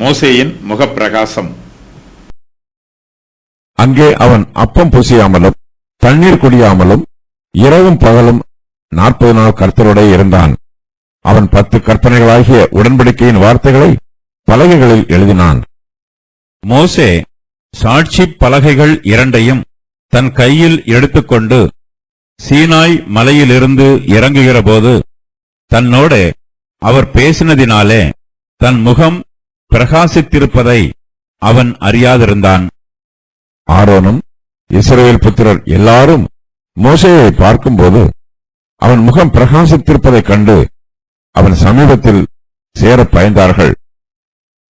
மோசேயின் முகப்பிரகாசம். அங்கே அவன் அப்பம் புசியாமலும் தண்ணீர் குடியாமலும் இரவும் பகலும் 40 நாள் கர்த்தரோட இருந்தான். அவன் 10 கற்பனைகளாகிய உடன்படிக்கையின் வார்த்தைகளை பலகைகளில் எழுதினான். மோசே சாட்சி பலகைகள் இரண்டையும் தன் கையில் எடுத்துக்கொண்டு சீனாய் மலையிலிருந்து இறங்குகிற போது தன்னோட அவர் பேசினதினாலே தன் முகம் பிரகாசித்திருப்பதை அவன் அறியாதிருந்தான். ஆரோனும் இஸ்ரவேல் புத்திரர் எல்லாரும் மோசேயை பார்க்கும்போது அவன் முகம் பிரகாசித்திருப்பதைக் கண்டு அவன் சமீபத்தில் சேர பயந்தார்கள்.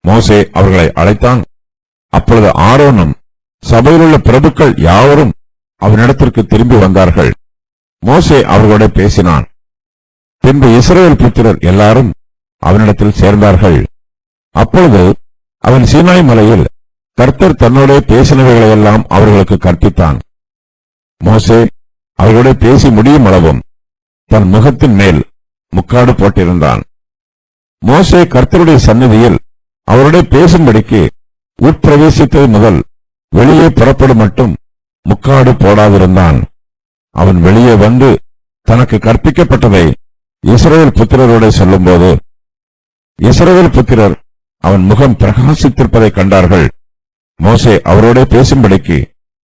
மோசே அவர்களை அழைத்தான். அப்பொழுது ஆரோனும் சபையிலுள்ள பிரபுக்கள் யாவரும் அவனிடத்திற்கு திரும்பி வந்தார்கள். மோசே அவர்களோட பேசினான். பின்பு இஸ்ரவேல் புத்திரர் எல்லாரும் அவனிடத்தில் சேர்ந்தார்கள். அப்பொழுது அவன் சீனாய் மலையில் கர்த்தர் தன்னோட பேசினவைகளையெல்லாம் அவர்களுக்கு கற்பித்தான். மோசே அவர்களோட பேசி முடியும் அளவும் தன் முகத்தின் மேல் முக்காடு போட்டிருந்தான். மோசே கர்த்தருடைய சந்நிதியில் அவரோட பேசும்படிக்கு உட்பிரவேசித்தது முதல் வெளியே புறப்படும் மட்டும் முக்காடு போடாதிருந்தான். அவன் வெளியே வந்து தனக்கு கற்பிக்கப்பட்டதை இஸ்ரவேல் புத்திரரோட சொல்லும்போது இஸ்ரவேல் புத்திரர் அவன் முகம் பிரகாசித்திருப்பதைக் கண்டார்கள். மோசே அவரோட பேசும்படிக்கு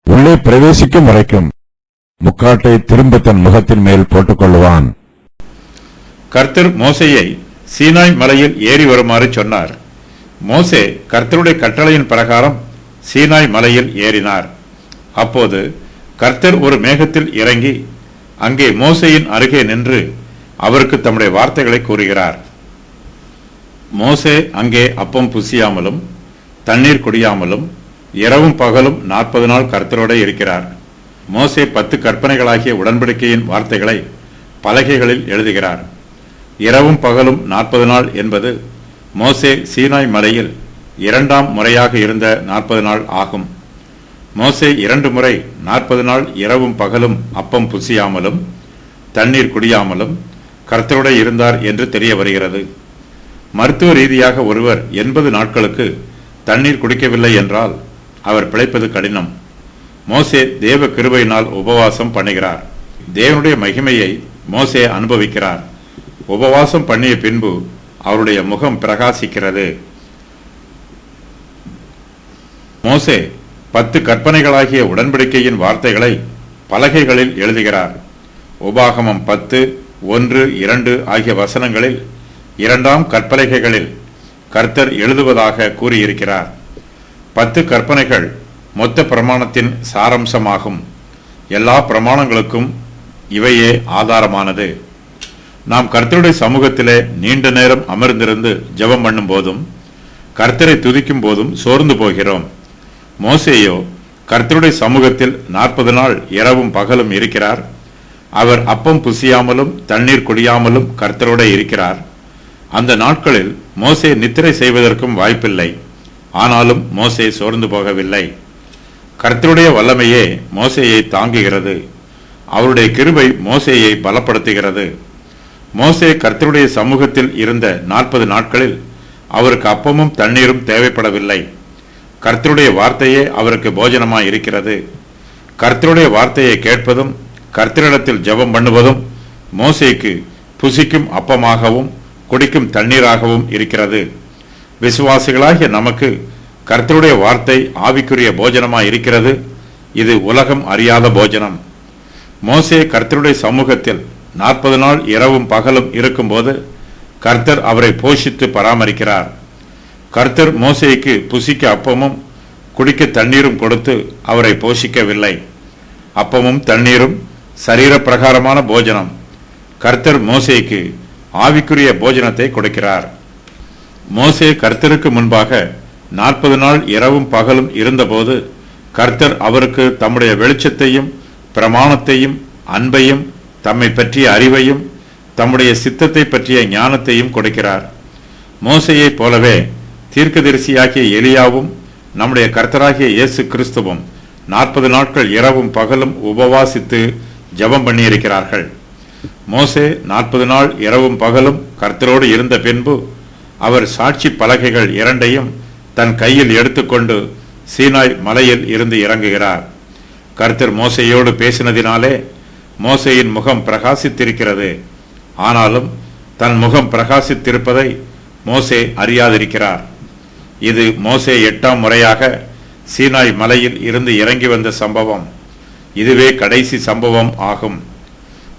உள்ளே பிரவேசிக்கும் வரைக்கும் முக்காட்டை திரும்ப தன் முகத்தின் மேல் போட்டுக் கொள்ளுவான். கர்த்தர் மோசேயை சீனாய் மலையில் ஏறி வருமாறு சொன்னார். மோசே கர்த்தருடைய கட்டளையின் பிரகாரம் சீனாய் மலையில் ஏறினார். அப்போது கர்த்தர் ஒரு மேகத்தில் இறங்கி அங்கே மோசேயின் அருகே நின்று அவருக்கு தம்முடைய வார்த்தைகளை கூறுகிறார். மோசே அங்கே அப்பம் புசியாமலும் தண்ணீர் குடியாமலும் இரவும் பகலும் 40 நாள் கர்த்தரோட இருக்கிறார். மோசே 10 கற்பனைகளாகிய உடன்படிக்கையின் வார்த்தைகளை பலகைகளில் எழுதுகிறார். இரவும் பகலும் 40 நாள் என்பது மோசே சீனாய் மலையில் 2ஆம் முறையாக இருந்த 40 நாள் ஆகும். மோசே 2 முறை 40 நாள் இரவும் பகலும் அப்பம் புசியாமலும் தண்ணீர் குடியாமலும் கர்த்தரோட இருந்தார் என்று தெரிய வருகிறது. மருத்துவ ரீதியாக ஒருவர் 80 நாட்களுக்கு தண்ணீர் குடிக்கவில்லை என்றால் அவர் பிழைப்பது கடினம். மோசே தேவ கிருபையினால் உபவாசம் பண்ணுகிறார். தேவனுடைய மகிமையை மோசே அனுபவிக்கிறார். உபவாசம் பண்ணிய பின்பு அவருடைய முகம் பிரகாசிக்கிறது. மோசே 10 கற்பனைகளாகிய உடன்படிக்கையின் வார்த்தைகளை பலகைகளில் எழுதுகிறார். உபாகமம் 10, 1, 2 ஆகிய வசனங்களில் 2ஆம் கற்பலகைகளில் கர்த்தர் எழுதுவதாக கூறியிருக்கிறார். 10 கற்பனைகள் மொத்த பிரமாணத்தின் சாரம்சமாகும். எல்லா பிரமாணங்களுக்கும் இவையே ஆதாரமானது. நாம் கர்த்தருடைய சமூகத்திலே நீண்ட நேரம் அமர்ந்திருந்து ஜெபம் பண்ணும் போதும் கர்த்தரை துதிக்கும் போதும் சோர்ந்து போகிறோம். மோசேயோ கர்த்தருடைய சமூகத்தில் 40 நாள் இரவும் பகலும் இருக்கிறார். அவர் அப்பம் புசியாமலும் தண்ணீர் குடியாமலும் கர்த்தரோட இருக்கிறார். அந்த நாட்களில் மோசே நித்திரை செய்வதற்கும் வாய்ப்பில்லை. ஆனாலும் மோசே சோர்ந்து போகவில்லை. கர்த்தருடைய வல்லமையே மோசேயை தாங்குகிறது. அவருடைய கிருபை மோசேயை பலப்படுத்துகிறது. மோசே கர்த்தருடைய சமூகத்தில் இருந்த 40 நாட்களில் அவருக்கு அப்பமும் தண்ணீரும் தேவைப்படவில்லை. கர்த்தருடைய வார்த்தையே அவருக்கு போஜனமாய் இருக்கிறது. கர்த்தருடைய வார்த்தையை கேட்பதும் கர்த்தரிடத்தில் ஜெபம் பண்ணுவதும் மோசேக்கு புசிக்கும் அப்பமாகவும் குடிக்கும் தண்ணீராகவும் இருக்கிறது. விசுவாசிகளாகிய நமக்கு கர்த்தருடைய வார்த்தை ஆவிக்குரிய போஜனமாய் இருக்கிறது. இது உலகம் அறியாத போஜனம். மோசே கர்த்தருடைய சமூகத்தில் 40 நாள் இரவும் பகலும் இருக்கும்போது கர்த்தர் அவரை போஷித்து பராமரிக்கிறார். கர்த்தர் மோசேக்கு புசிக்க அப்பமும் குடிக்க தண்ணீரும் கொடுத்து அவரை போஷிக்கவில்லை. அப்பமும் தண்ணீரும் சரீர பிரகாரமான போஜனம். கர்த்தர் மோசேக்கு ஆவிக்குரிய போஜனத்தை கொடுக்கிறார். மோசே கர்த்தருக்கு முன்பாக 40 நாள் இரவும் பகலும் இருந்தபோது கர்த்தர் அவருக்கு தம்முடைய வெளிச்சத்தையும் பிரமாணத்தையும் அன்பையும் தம்மை பற்றிய அறிவையும் தம்முடைய சித்தத்தை பற்றிய ஞானத்தையும் கொடுக்கிறார். மோசேயைப் போலவே தீர்க்கதரிசியாகிய எலியாவும் நம்முடைய கர்த்தராகிய இயேசு கிறிஸ்துவும் 40 நாட்கள் இரவும் பகலும் உபவாசித்து ஜெபம் பண்ணியிருக்கிறார்கள். மோசே 40 நாள் இரவும் பகலும் கர்த்தரோடு இருந்த பின்பு அவர் சாட்சி பலகைகள் இரண்டையும் தன் கையில் எடுத்துக்கொண்டு சீனாய் மலையில் இருந்து இறங்குகிறார். கர்த்தர் மோசேயோடு பேசினதினாலே மோசேயின் முகம் பிரகாசித்திருக்கிறது. ஆனாலும் தன் முகம் பிரகாசித்திருப்பதை மோசே அறியாதிருக்கிறார். இது மோசே 8ஆம் முறையாக சீனாய் மலையில் இருந்து இறங்கி வந்த சம்பவம். இதுவே கடைசி சம்பவம் ஆகும்.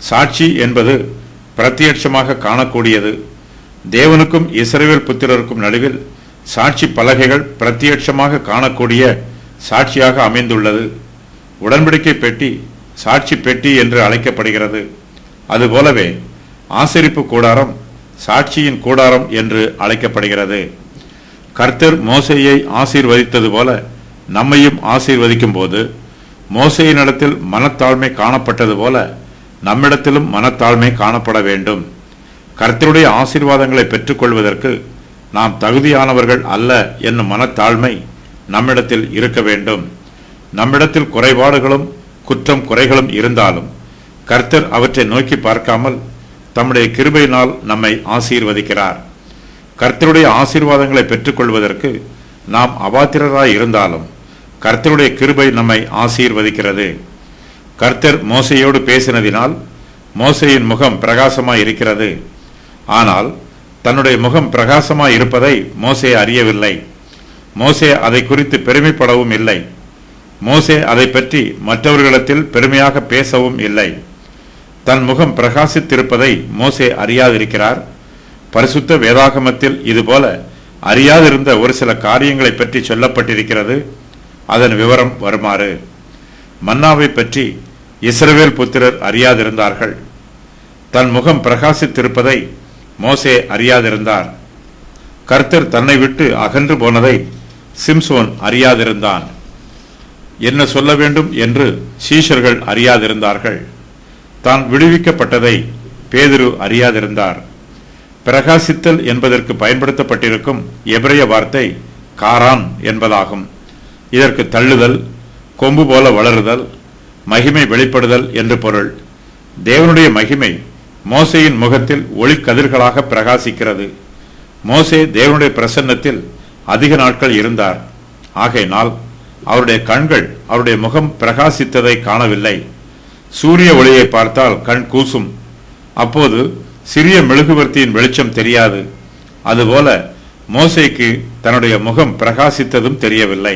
சாட்சி என்பது பிரத்யட்சமாக காணக்கூடியது. தேவனுக்கும் இஸ்ரவேல் புத்திரருக்கும் நடுவில் சாட்சி பலகைகள் பிரத்யட்சமாக காணக்கூடிய சாட்சியாக அமைந்துள்ளது. உடன்படிக்கை பெட்டி சாட்சி பெட்டி என்று அழைக்கப்படுகிறது. அதுபோலவே ஆசரிப்பு கூடாரம் சாட்சியின் கூடாரம் என்று அழைக்கப்படுகிறது. கர்த்தர் மோசேயை ஆசீர்வதித்தது போல நம்மையும் ஆசீர்வதிக்கும் போது மோசேயினிடத்தில் மனத்தாழ்மை காணப்பட்டது போல நம்மிடத்திலும் மனத்தாழ்மை காணப்பட வேண்டும். கர்த்தருடைய ஆசீர்வாதங்களை பெற்றுக்கொள்வதற்கு நாம் தகுதியானவர்கள் அல்ல என்னும் மனத்தாழ்மை நம்மிடத்தில் இருக்க வேண்டும். நம்மிடத்தில் குறைபாடுகளும் குற்றம் குறைகளும் இருந்தாலும் கர்த்தர் அவற்றை நோக்கி பார்க்காமல் தம்முடைய கிருபையினால் நம்மை ஆசீர்வதிக்கிறார். கர்த்தருடைய ஆசீர்வாதங்களை பெற்றுக்கொள்வதற்கு நாம் அபாத்திரராய் இருந்தாலும் கர்த்தருடைய கிருபை நம்மை ஆசீர்வதிக்கிறது. கர்த்தர் மோசேயோடு பேசினதினால் மோசேயின் முகம் பிரகாசமாய் இருக்கிறது. ஆனால் தன்னுடைய முகம் பிரகாசமாய் இருப்பதை மோசே அறியவில்லை. மோசே அதை குறித்து பெருமைப்படவும் இல்லை. மோசே அதை பற்றி மற்றவர்களிடத்தில் பெருமையாக பேசவும் இல்லை. தன் முகம் பிரகாசித்திருப்பதை மோசே அறியாதிருக்கிறார். பரிசுத்த வேதாகமத்தில் இதுபோல அறியாதிருந்த ஒரு சில காரியங்களை பற்றி சொல்லப்பட்டிருக்கிறது. அதன் விவரம் வருமாறு: மன்னாவை பற்றி இஸ்ரவேல் புத்திரர் அறியாதிருந்தார்கள். தன் முகம் பிரகாசித்திருப்பதை மோசே அறியாதிருந்தார். கர்த்தர் தன்னை விட்டு அகன்று போனதை சிம்சோன் அறியாதிருந்தான். என்ன சொல்ல வேண்டும் என்று சீஷர்கள் அறியாதிருந்தார்கள். தான் விடுவிக்கப்பட்டதை பேதுரு அறியாதிருந்தார். பிரகாசித்தல் என்பதற்கு பயன்படுத்தப்பட்டிருக்கும் எபிரேய வார்த்தை காரான் என்பதாகும். இதற்கு தள்ளுதல், கொம்பு போல வளருதல், மகிமை வெளிப்படுதல் என்று பொருள். தேவனுடைய மகிமை மோசேயின் முகத்தில் ஒளிக்கதிர்களாக பிரகாசிக்கிறது. மோசே தேவனுடைய பிரசன்னத்தில் அதிக நாட்கள் இருந்தார். ஆகையினால் அவருடைய கண்கள் அவருடைய முகம் பிரகாசித்ததை காணவில்லை. சூரிய ஒளியை பார்த்தால் கண் கூசும். அப்போது சிறிய மெழுகுவர்த்தியின் வெளிச்சம் தெரியாது. அதுபோல மோசேக்கு தன்னுடைய முகம் பிரகாசித்ததும் தெரியவில்லை.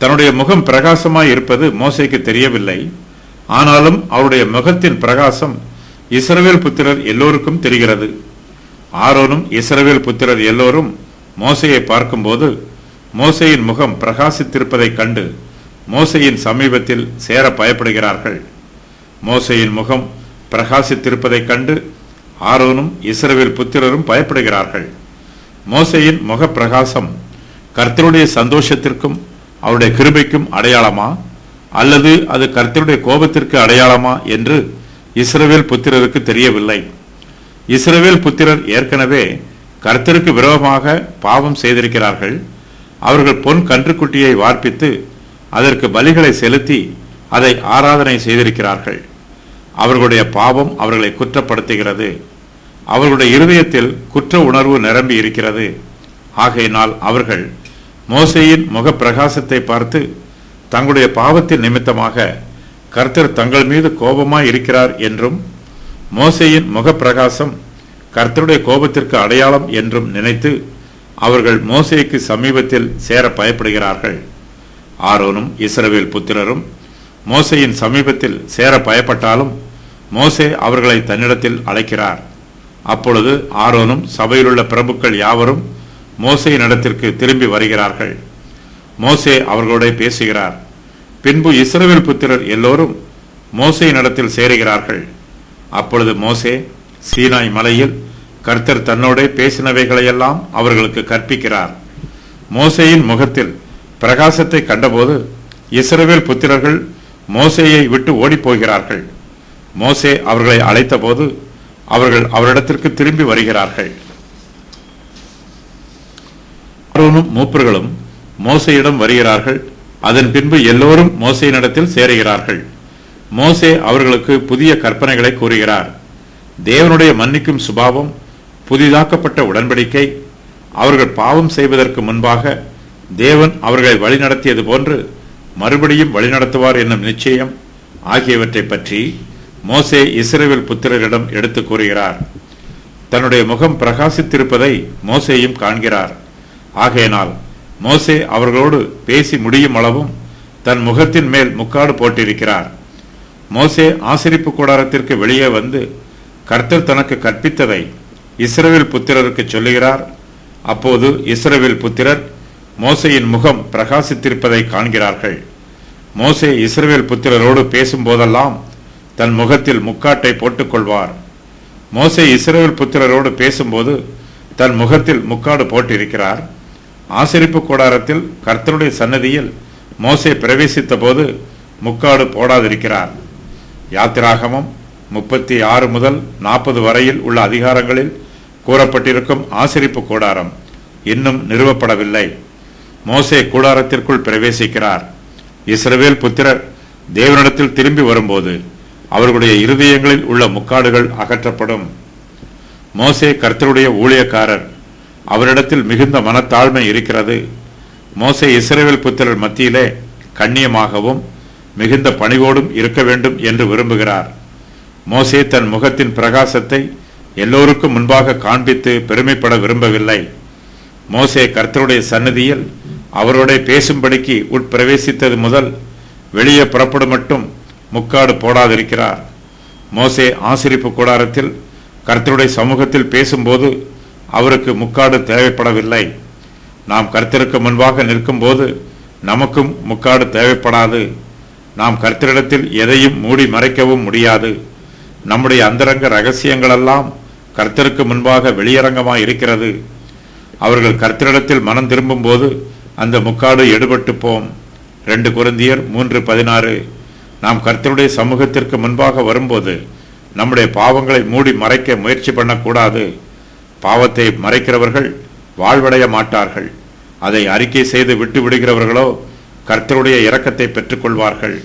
தன்னுடைய முகம் பிரகாசமாய் இருப்பது மோசேக்கு தெரியவில்லை. ஆனாலும் அவருடைய முகத்தின் பிரகாசம் இஸ்ரவேல் புத்திரர் எல்லோருக்கும் தெரிகிறது. ஆரோனும் இஸ்ரவேல் புத்திரர் எல்லோரும் மோசேயை பார்க்கும்போது மோசேயின் முகம் பிரகாசித்திருப்பதைக் கண்டு மோசேயின் சமீபத்தில் சேர பயப்படுகிறார்கள். மோசேயின் முகம் பிரகாசித்திருப்பதைக் கண்டு ஆரோனும் இஸ்ரவேல் புத்திரரும் பயப்படுகிறார்கள். மோசேயின் முக பிரகாசம் கர்த்தருடைய சந்தோஷத்திற்கும் அவருடைய கிருபைக்கும் அடையாளமா அல்லது அது கர்த்தருடைய கோபத்திற்கு அடையாளமா என்று இஸ்ரவேல் புத்திரருக்கு தெரியவில்லை. இஸ்ரவேல் புத்திரர் ஏற்கனவே கர்த்தருக்கு விரோதமாக பாவம் செய்திருக்கிறார்கள். அவர்கள் பொன் கன்றுக்குட்டியை வார்ப்பித்து அதற்கு பலிகளை செலுத்தி அதை ஆராதனை செய்திருக்கிறார்கள். அவர்களுடைய பாவம் அவர்களை குற்றப்படுத்துகிறது. அவர்களுடைய இருதயத்தில் குற்ற உணர்வு நிரம்பி இருக்கிறது. ஆகையினால் அவர்கள் மோசேயின் முக பிரகாசத்தை பார்த்து தங்களுடைய பாவத்தின் நிமித்தமாக கர்த்தர் தங்கள் மீது கோபமாய் இருக்கிறார் என்றும் மோசேயின் முக பிரகாசம் கர்த்தருடைய கோபத்திற்கு அடையாளம் என்றும் நினைத்து அவர்கள் மோசேக்கு சமீபத்தில் சேர பயப்படுகிறார்கள். ஆரோனும் இஸ்ரவேல் புத்திரரும் மோசேயின் சமீபத்தில் சேர பயப்பட்டாலும் மோசே அவர்களை தன்னிடத்தில் அழைக்கிறார். அப்பொழுது ஆரோனும் சபையிலுள்ள பிரபுக்கள் யாவரும் மோசேயின் இடத்திற்கு திரும்பி வருகிறார்கள். மோசே அவர்களோட பேசுகிறார். பின்பு இஸ்ரவேல் புத்திரர் எல்லோரும் மோசேயின் இடத்தில் சேருகிறார்கள். அப்பொழுது மோசே சீனாய் மலையில் கர்த்தர் தன்னோடே பேசினவைகளையெல்லாம் அவர்களுக்கு கற்பிக்கிறார். மோசேயின் முகத்தில் பிரகாசத்தை கண்டபோது இஸ்ரவேல் புத்திரர்கள் மோசேயை விட்டு ஓடிப்போகிறார்கள். மோசே அவர்களை அழைத்த போது அவர்கள் அவரிடத்திற்கு திரும்பி வருகிறார்கள். ஆரோனும் மூப்பர்களும் மோசேயிடம் வருகிறார்கள். அதன் பின்பு எல்லோரும் மோசேயினிடத்தில் சேருகிறார்கள். மோசே அவர்களுக்கு புதிய கற்பனைகளை கூறுகிறார். தேவனுடைய மன்னிக்கும் சுபாவம், புதிதாக்கப்பட்ட உடன்படிக்கை, அவர்கள் பாவம் செய்வதற்கு முன்பாக தேவன் அவர்களை வழிநடத்தியது போன்று மறுபடியும் வழிநடத்துவார் என்னும் நிச்சயம் ஆகியவற்றை பற்றி மோசே இஸ்ரவேல் புத்திரரிடம் எடுத்து கூறுகிறார். தன்னுடைய முகம் பிரகாசித்திருப்பதை மோசேயும் காண்கிறார். ஆகையினால் மோசே அவர்களோடு பேசி முடியும் அளவும் தன் முகத்தின் மேல் முக்காடு போட்டிருக்கிறார். மோசே ஆசரிப்பு கூடாரத்திற்கு வெளியே வந்து கர்த்தர் தனக்கு கற்பித்ததை இஸ்ரவேல் புத்திரருக்கு சொல்லுகிறார். அப்போது இஸ்ரவேல் புத்திரர் மோசேயின் முகம் பிரகாசித்திருப்பதை காண்கிறார்கள். மோசே இஸ்ரவேல் புத்திரரோடு பேசும்போதெல்லாம் தன் முகத்தில் முக்காட்டை போட்டுக் கொள்வார். மோசே இஸ்ரவேல் புத்திரரோடு பேசும்போது தன் முகத்தில் முக்காடு போட்டிருக்கிறார். ஆசரிப்பு கூடாரத்தில் கர்த்தருடைய சன்னதியில் மோசே பிரவேசித்த போது முக்காடு போடாதிருக்கிறார். யாத்திராகமம் 36 முதல் 40 வரையில் உள்ள அதிகாரங்களில் கூறப்பட்டிருக்கும் ஆசரிப்பு கூடாரம் இன்னும் நிறுவப்படவில்லை. மோசே கூடாரத்திற்குள் பிரவேசிக்கிறார். இஸ்ரவேல் புத்திரர் தேவனிடத்தில் திரும்பி வரும்போது அவர்களுடைய இருதயங்களில் உள்ள முக்காடுகள் அகற்றப்படும். மோசே கர்த்தருடைய ஊழியக்காரர். அவரிடத்தில் மிகுந்த மனத்தாழ்மை இருக்கிறது. மோசே இஸ்ரவேல் புத்திரர் மத்தியிலே கண்ணியமாகவும் மிகுந்த பணிவோடும் இருக்க வேண்டும் என்று விரும்புகிறார். மோசே தன் முகத்தின் பிரகாசத்தை எல்லோருக்கும் முன்பாக காண்பித்து பெருமைப்பட விரும்பவில்லை. மோசே கர்த்தருடைய சன்னதியில் அவரோட பேசும்படிக்கு உட்பிரவேசித்தது முதல் வெளியே புறப்படும் மட்டும் முக்காடு போடாதிருக்கிறார். மோசே ஆசரிப்பு கூடாரத்தில் கர்த்தருடைய சமூகத்தில் பேசும்போது அவருக்கு முக்காடு தேவைப்படவில்லை. நாம் கர்த்தருக்கு முன்பாக நிற்கும் போது நமக்கும் முக்காடு தேவைப்படாது. நாம் கர்த்தரிடத்தில் எதையும் மூடி மறைக்கவும் முடியாது. நம்முடைய அந்தரங்க ரகசியங்களெல்லாம் கர்த்தருக்கு முன்பாக வெளியரங்கமாய் இருக்கிறது. அவர்கள் கர்த்தரிடத்தில் மனம் திரும்பும் போது அந்த முக்காடு எடுபட்டு போம். 2 கொரிந்தியர் 3:16. நாம் கர்த்தருடைய சமூகத்திற்கு முன்பாக வரும்போது நம்முடைய பாவங்களை மூடி மறைக்க முயற்சி பண்ணக்கூடாது. பாவத்தை மறைக்கிறவர்கள் வாழ்வடைய மாட்டார்கள். அதை அறிக்கை செய்து விட்டு விடுகிறவர்களோ கர்த்தருடைய இரக்கத்தை பெற்றுக்கொள்வார்கள்.